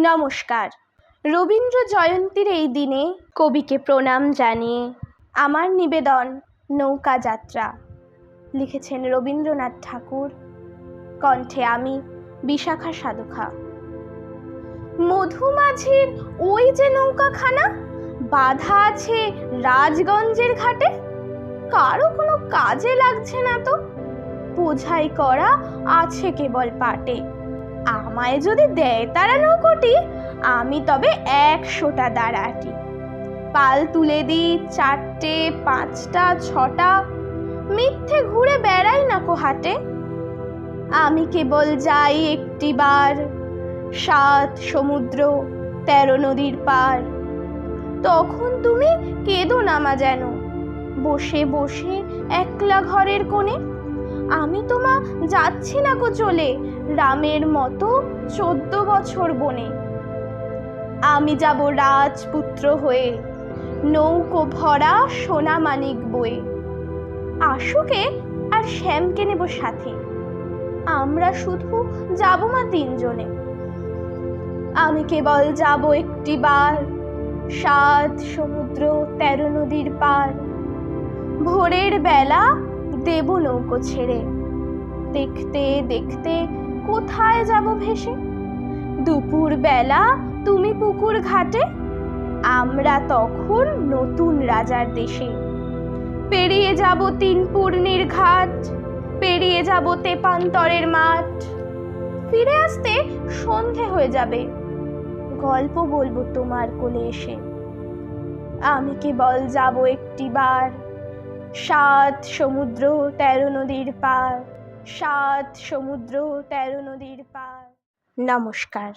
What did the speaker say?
নমস্কার। রবীন্দ্র জয়ন্তীর এই দিনে কবিকে প্রণাম জানিয়ে আমার নিবেদন নৌকা যাত্রা। লিখেছেন রবীন্দ্রনাথ ঠাকুর, কণ্ঠে আমি বিশাখা সাধুখা। মধুমাঝির ওই যে নৌকাখানা বাঁধা আছে রাজগঞ্জের ঘাটে, কারো কোনো কাজে লাগছে না তো, বোঝাই করা আছে কেবল পাটে। আমায় যদি দেয় তারা নৌকোটি, আমি তবে 100টা দাঁড়াটি। পাল তুলে দিই 4টে 5টা 6টা, মিথ্যে ঘুরে বেড়াই না কো হাটে। আমি কেবল যাই একটিবার 7 সমুদ্র 13 নদীর পার। তখন তুমি কেঁদো না মা যেন, বসে বসে একলা ঘরের কোণে। আমি তোমা যাচ্ছি না কো চলে রামের মতো 14 বছর বনে। আমি যাব রাজপুত্র হয়ে, নৌকো ভরা সোনা মানিক বয়ে। আশুকে আর শ্যামকে নেব সাথে, আমরা শুধু যাব মা 3 জনে। আমি কেবল যাব একটিবার 7 সমুদ্র 13 নদীর পার। ভোরের বেলা দেব নৌকো ছেড়ে, দেখতে দেখতে কোথায় যাব ভেসে। দুপুর বেলা তুমি পুকুর ঘাটে, আমরা তখন নতুন রাজার দেশে। পেরিয়ে যাব 3 পূর্ণির ঘাট, পেরিয়ে যাব তেপান্তরের মাঠ। ফিরে আসতে সন্ধে হয়ে যাবে, গল্প বলবো তোমার কোলে এসে। আমি কেবল যাব একটিবার 7 সমুদ্র 13 নদীর পার, 7 সমুদ্র 13 নদীর পার। নমস্কার।